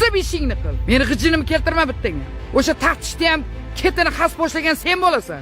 qilsa ishingni qil. Meni g'ijinimni keltirma bittanga. O'sha taftishda ham ketini xas boshlagan sen bo'lasan.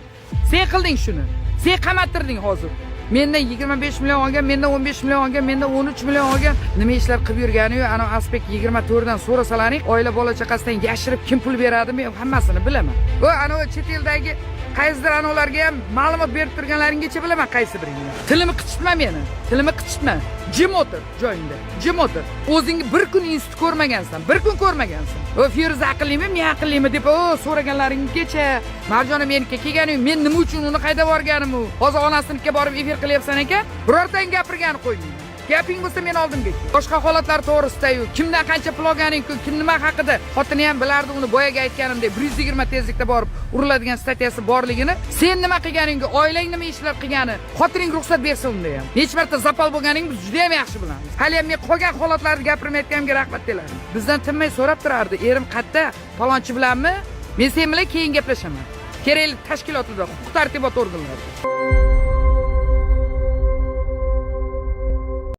Sen qilding shuni. Sen qamattirding hozir. Mendan 25 million olgan, mendan 15 million olgan, mendan 13 million olgan. Nima ishlar qilib yurgani-yu, ana aspekt 24 dan so'rasalaring, oila bola chaqasidan yashirib kim pul beradi, men hammasini bilaman. Va ana chet eldagi qaysidir anolarga ham ma'lumot berib turganlaringgacha bilaman qaysi biringni. Tilimni qichitma meni. Tilimni qichitma. Jim o'tir joyingda. Jim o'tir. O'zingni bir kun institut ko'rmagansan, bir kun ko'rmagansan. O Feruza aqllimi, men aqllimi deb so'raganlaringgacha Marjona meniga kelgani, men nima uchun uni qayda borganim u? Hozir onasinikiga borib efir qilyapsan ekan, birortang gapirgani qo'ymayman. Gaping bo'lsa men oldimga. Boshqa holatlar to'g'risida-yu, kimdan qancha pul olganing-ku, kim nima haqida, xotini ham bilardi uni boyaga aytganimdek 120 tezlikda borib uriladigan statiyasi borligini, sen nima qilganingga, oilang nima ishlar qilgani, xotining ruxsat bersa unda ham. Nech marta zapal bo'lganingiz juda ham yaxshi bilamiz. Hali ham men qolgan holatlarni gapirmayotganimga rahmat deylardi. Bizdan tinmay so'rab turardi, erim qayerda, falonchi bilanmi? Men sen bilan keyin gaplashaman. Kerakli tashkilotlarda, huquq-tartibot organlarida.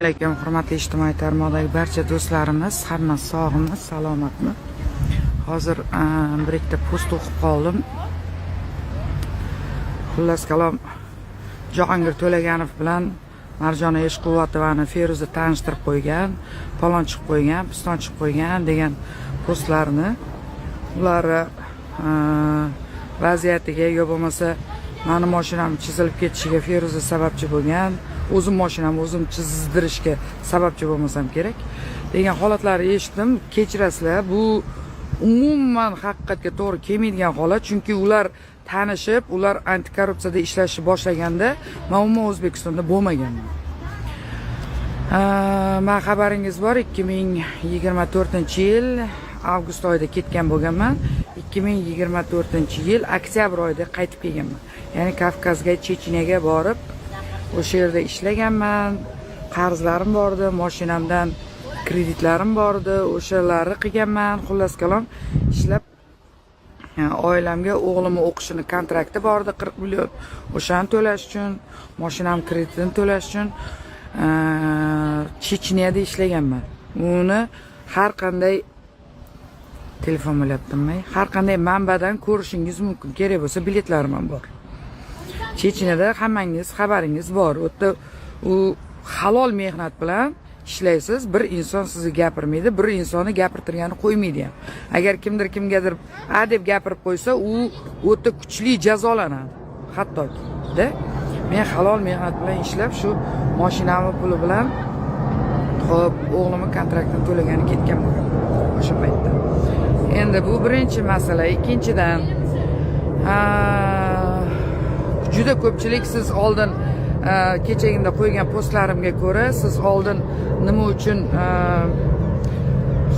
Assalomu hurmatli ijtimoiy tarmoqdagi barcha do'stlarimiz, hammasi sog'mi, salomatmi? Hozir bir ikkita post o'qib qoldim. Xullas kalom, Jahongir To'laganov bilan Marjona Eshquvvatovani Feruza tanishtirib qo'ygan, palon chiqib qo'ygan, piston chiqib qo'ygan degan postlarni ular vaziyatiga yo bo'lmasa mani mashinam chizilib ketishiga Feruza sababchi bo'lgan, o'zim mashinamni o'zim chizdirishga sababchi bo'lmasam kerak degan holatlarni eshitdim. Kechirasizlar, bu umuman haqiqatga to'g'ri kelmaydigan holat, chunki ular tanishib, ular antikorrupsiyada ishlashni boshlaganda men umuman O'zbekistonda bo'lmaganman. Men xabaringiz bor, 2024-yil avgust oyida ketgan bo'lganman. 2024-yil oktyabr oyida qaytib kelganman. Ya'ni Kavkazga, Checheniyaga borib o'sha yerda ishlaganman. Qarzlarim bor edi, mashinamdan kreditlarim bor edi, o'shalarni qilganman. Xullas kalom ishlab oilamga o'g'limning o'qishini kontrakti bor edi 40 million. O'shani to'lash uchun, mashinam kreditini to'lash uchun Checheniyada ishlaganman. Uni har qanday telefon bo'lyaptimi? Har qanday manbadan ko'rishingiz mumkin. Kerak bo'lsa biletlarim ham bor. Checheniyada hammangiz xabaringiz bor. O'tda u halol mehnat bilan ishlaysiz. Bir inson sizni gapirmaydi, bir insonni gapirtirgani qo'ymaydi ham. Agar kimdir kimgadir deb gapirib qo'ysa, u o'ta kuchli jazolanadi. Hattoki, men halol mehnat bilan ishlab shu mashinamning puli bilan xo'p, o'g'limning kontraktini to'lagani ketgan bo'lgan o'sha paytda. Endi bu birinchi masala. Ikkinchidan, juda ko'pchilik siz oldin kechagina qo'ygan postlarimga ko'ra siz oldin nima uchun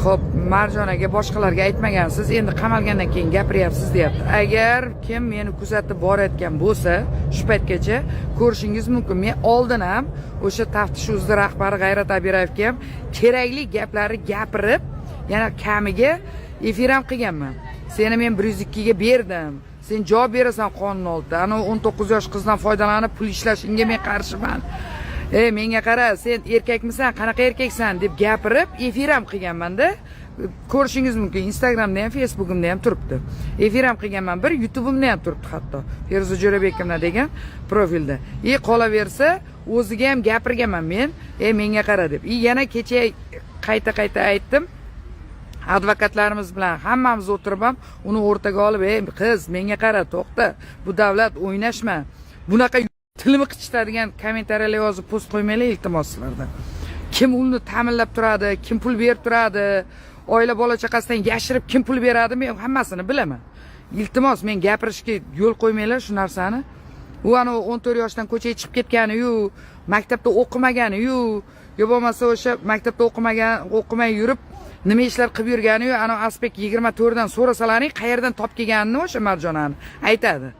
xo'p Marjonaga boshqalarga aytmagansiz, endi qamalgandan keyin gapiryapsiz deyapti. Agar kim meni kuzatib borayotgan bo'lsa, shu paytgacha ko'rishingiz mumkin. Men oldin ham o'sha taftish uzdi rahbari G'ayrat Abirayevga ham kerakli gaplarni gapirib, yana kamiga efir ham qilganman. Seni men 102 ga berdim. Sen javob berasan qonun oldida. Ana 19 yosh qizdan foydalanib pul ishlashingga men qarshiman. Menga qara, sen erkakmisan, qanaqa erkaksan deb gapirib efir ham qilganman-da. Ko'rishingiz mumkin. Instagramda ham, Facebookimda ham turibdi. Efir ham qilganman, bir YouTube'imda ham turibdi hatto. Feruza Jo'rabekimna degan profilda. Qolaversa, o'ziga ham gapirganman men. Menga qara deb. Yana kecha qayta aytdim. Advokatlarimiz bilan hammamiz o'tirib ham uni o'rtaga olib, qiz, menga qara, to'xta. Bu davlat, o'ynashma. Bunaqa tilimi qichitadigan kommentariyalar yozib post qo'ymanglar iltimos sizlardan. Kim uni ta'minlab turadi, kim pul berib turadi, oila bola chaqasidan yashirib kim pul beradi, men hammasini bilaman. Iltimos, men gapirishga yo'l qo'ymanglar shu narsani. U ana 14 yoshdan ko'chaga chiqib ketgani-yu, maktabda o'qimagani-yu, yo bo'lmasa o'sha maktabda o'qimay yurib nima ishlar qilib yurgani-yu, ana aspekt 24 dan so'rasalaring, qayerdan topib kelganini o'sha Marjonani aytadi.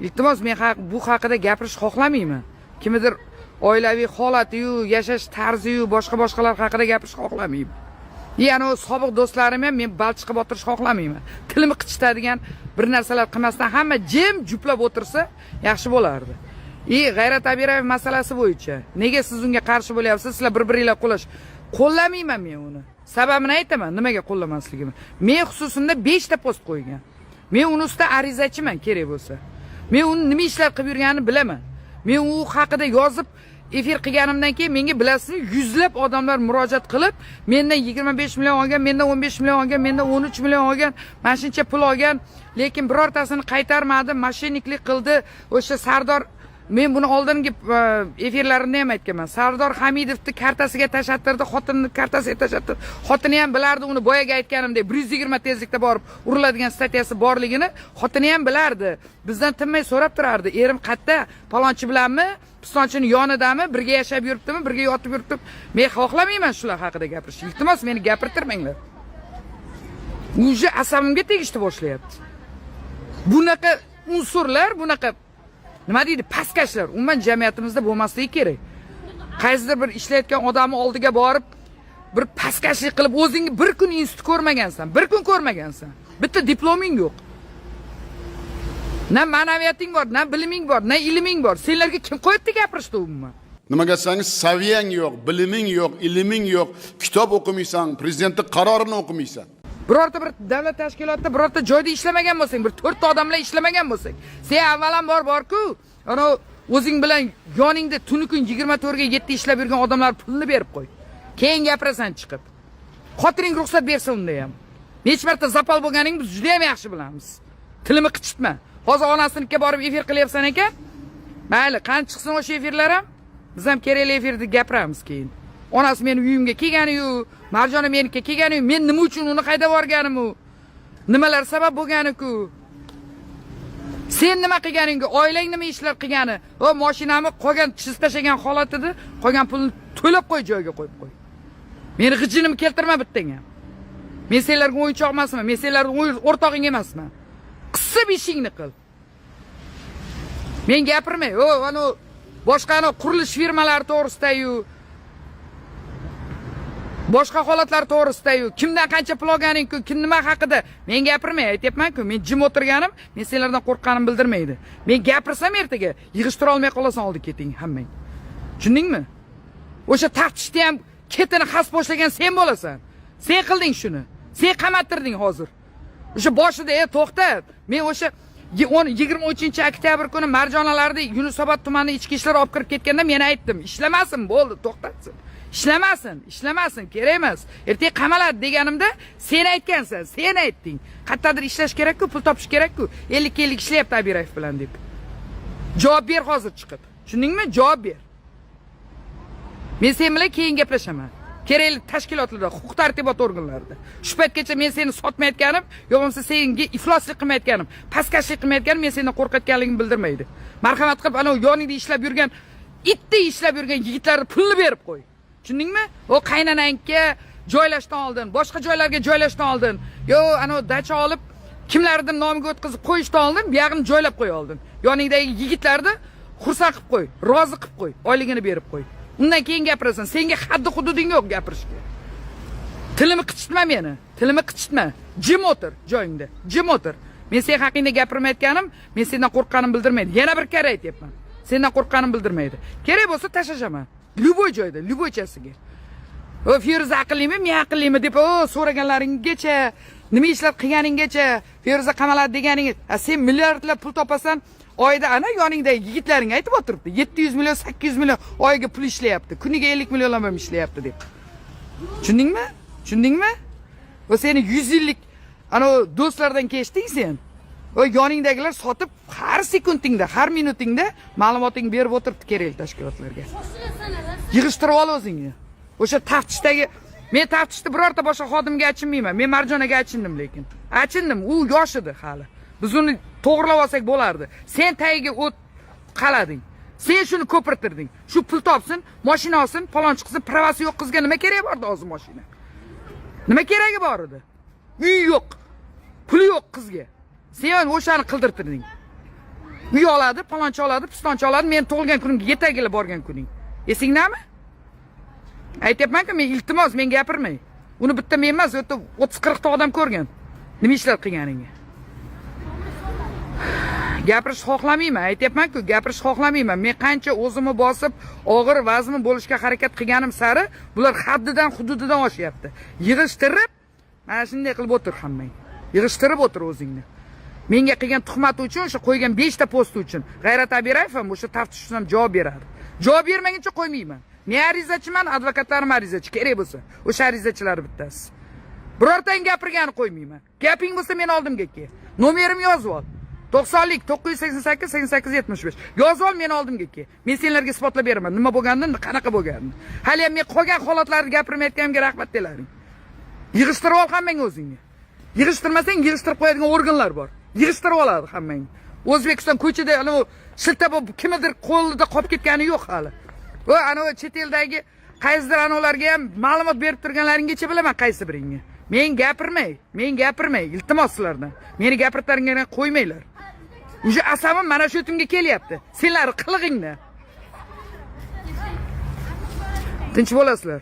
Iltimos, men bu haqida gapirish xohlamayman. Kimdir oilaviy holati-yu, yashash tarzi-yu, boshqalar haqida gapirish xohlamayman. Yana o sobiq do'stlarim ham men balchiqib o'tirish xohlamayman. Tilimni qichitadigan bir narsalar qilmasdan hamma jim juplab o'tirsa yaxshi bo'lardi. G'ayrat Abirayev masalasi bo'yicha nega siz unga qarshi bo'lyapsiz? Sizlar bir-biringlar qo'llamayman men uni. sababini aytaman, nimaga qo'llamasligimni. Men xususimda 5 ta post qo'ygan. Men uni ustida arizachiman kerak bo'lsa. Men uni nima ishlar qilib yurganini bilaman. Men u haqida yozib efir qilganimdan keyin menga bilasizmi, yuzlab odamlar murojaat qilib, mendan 25 million olgan, mendan 15 million olgan, mendan 13 million olgan, mana shuncha pul olgan, lekin birortasini qaytarmadi, mashinniklik qildi. O'sha Sardor, men buni oldingi efirlarimda ham aytganman. Sardor Hamidovni kartasiga tashattirdi, xotinini kartasiga tashattirdi. Xotini ham bilardi uni boyaga aytganimdek 120 tezlikda borib uriladigan statiyasi borligini, xotini ham bilardi. Bizdan tinmay so'rab turardi. Erim qayerda? Palonchi bilanmi? Pistonchining yonidami? Birga yashab yuribdimi? Birga yotib yuribdimi? Men xohlamayman shular haqida gapirishni. Iltimos meni gapirtirmanglar. Uje asabimga tegishni boshlayapti. Bunaqa unsurlar, bunaqa nima deydi, pastkashlar umuman jamiyatimizda bo'lmasligi kerak. Qaysidir bir ishlayotgan odamni oldiga borib bir pastkashlik qilib, o'zingni bir kun institut ko'rmagansan, bir kun ko'rmagansan. Bitta diploming yo'q. Na ma'naviyating bor, na biliming bor, na ilming bor. Senlarga kim qo'yibdi gapirishni umuman? Nimaga desangiz, saviyang yo'q, biliming yo'q, ilming yo'q, kitob o'qimaysan, prezidentning qarorini o'qimaysan. Birorta bir davlat tashkilotida birorta joyda ishlamagan bo'lsang, bir 4 ta odam bilan ishlamagan bo'lsang, sen avvalambor bor-ku, ana o'zing bilan yoningda tuni kun 24 ga 7 ishlab yurgan odamlar pulni berib qo'y. Keyin gapirasan chiqib. Xotiring ruxsat bersa unda ham. Necha marta zapal bo'lganing biz juda ham yaxshi bilamiz. Tilimi qichitma. Hozir onasinikiga borib efir qilyapsan ekan. Mayli, qani chiqsin o'sha efirlar ham. Biz ham kerakli efirda gapiramiz keyin. Onasi meni uyimga kelgani-yu, Marjona menikiga kelgani-yu, men nima uchun uni qayda borganim-u? Nimalar sabab bo'lgani-ku? Sen nima qilganing-ku? Oilang nima ishlar qilgani? O mashinamni qolgan chiz tashagan holat edi, qolgan pulni to'lab qo'y, joyiga qo'yib qo'y. Meni g'ijinimni keltirma bittang ham. Men senlarga o'yinchoq emasman, men senlarning o'rtog'ing emasman. Qisib ishingni qil. Men gapirmay, ana boshqa qurilish firmalari to'g'risida-yu, boshqa holatlar to'g'risida-yu, kimdan qancha pul olganing-ku, kim nima haqida men gapirmay, aytayapman-ku, men jim o'tirganim, men senlardan qo'rqqanim bildirmaydi. Men gapirsam ertaga yig'ishtira olmay qolasan, oldi keting hammang. Tushundingmi? O'sha taftishda ham ketini xas boshlagan sen bo'lasan. Sen qilding shuni. Sen qamattirding hozir. O'sha boshida to'xta. Men o'sha 23-oktyabr kuni Marjonalarda Yunusobod tumani ichki ishlar olib kirib ketganda men aytdim, ishlamasin, bo'ldi, to'xtatsin. Ishlamasin, kerak emas. Ertaga qamaladi deganimda sen aytgansan, sen aytding. Qayerdadir ishlash kerak-ku, pul topish kerak-ku. 50 ishlayapti Abirayev bilan deb. Javob ber hozir chiqib. Tushundingmi? Javob ber. Men sen bilan keyin gaplashaman. Kerakli tashkilotlarda, huquq tartibot organlarida. Shu paytgacha men seni sotmayotganim, yo'qsa senga ifloslik qilmayotganim, pastkashlik qilmayotganim men sendan qo'rqayotganligimni bildirmaydi. Marhamat qilib, ana yoningda ishlab yurgan, itdek ishlab yurgan yigitlarga pulni berib qo'y. Tushundingmi? O qaynanangga joylashdan oldin, boshqa joylarga joylashdan oldin, ana dacha olib kimlarning nomiga o'tkazib qo'yishdan oldin, bu yog'ini joylab qo'y oldin. Yoningdagi yigitlarni xursand qilib qo'y, rozi qilib qo'y, oyligini berib qo'y. Undan keyin gapirasan. Senga haddi hududing yo'q gapirishga. Tilimi qichitma meni. Tilimi qichitma. Jim o'tir joyingda. Jim o'tir. Men sen haqingda gapirmayotganim, men sendan qo'rqqanim bildirmaydi. Yana bir kar aytyapman. Sendan qo'rqqanim bildirmaydi. Kerak bo'lsa tashlashaman. Любой joyda, любойchasiga. O Feruza aqllimi, men aqllimi deb so'raganlaringgacha, nima ishlar qilganinggacha, Feruza qamaladi deganingiz, sen milliardlab pul topasan, oyda ana yoningdagi yigitlaring aytib o'tiribdi. 700 million, 800 million oyga pul ishlayapti. Kuniga 50 millionlab ham ishlayapti deb. Tushundingmi? O seni 100 yillik ana do'stlardan keshding sen. O yoningdagilar sotib har sekundingda, har minutingda ma'lumoting berib o'tiribdi kerakli tashkilotlarga. Yig'ishtirib ol o'zingni. O'sha taftishdagi, men taftishda birorta boshqa xodimga achinmayman. Men Marjonaga achindim lekin. Achindim, u yosh edi hali. Biz uni to'g'rilab olsak bo'lardi. Sen tagiga o't qalading. Sen shuni ko'pirtirding. Shu pul topsin, mashina olsin, palonchi qizni pravasi yo'q qizga nima kerak bordi hozir mashina? Nima keragi bor edi? Uy yo'q. Puli yo'q qizga. Sen o'shani qildirtirding. Uy oladi, palonchi oladi, pistonchi oladi, men tug'ilgan kunimga yetagila borgan kuning. Esingdami? Aytyapman-ku, men iltimos, men gapirmay. Uni bitta men emas, 30-40 ta odam ko'rgan. Nima ishlar qilganingga. Gapirish xohlamayman, aytyapman-ku, gapirish xohlamayman. Men qancha o'zimni bosib, og'ir vazmi bo'lishga harakat qilganim sari, bular haddidan, hududidan oshyapti. Yig'ishtirib, mana shunday qilib o'tir hammang. Yig'ishtirib o'tir o'zingni. Menga qilgan tuhmat uchun, o'sha qo'ygan 5 ta post uchun G'ayrat Abirayev ham o'sha taftish uchun ham javob beradi. Javob bermaguncha qo'ymayman. Men arizachiman, advokatlarim arizachi, kerak bo'lsa, o'sha arizachilar bittasi. Birortang gapirgani qo'ymayman. Gaping bo'lsa men oldimga kel. Nomerim yozib ol. 90lik 988 88 75. Yozib ol, men oldimga kel. Men senlarga isbotlab beraman. Nima bo'lganini, qanaqa bo'lganini. Hali ham men qolgan holatlarni gapirmayotganimga rahmat delaring. Yig'ishtirib ol hammang o'zingni. Yig'ishtirmasang, yig'ishtirib qo'yadigan organlar bor. Yig'ishtirib oladi hammang. O'zbekiston ko'chada shilta bo'lib kimnidir qo'lida qolib ketgani yo'q hali. Va ana chet eldagi qaysidir anolarga ham ma'lumot berib turganlaringgacha bilaman qaysi biringni. Men gapirmay, iltimos sizlardan. Meni gapirtaringga qo'ymanglar. Uje asabim mana shu yetimga kelyapti. Senlar qilig'ingni. Tinch bo'lasizlar.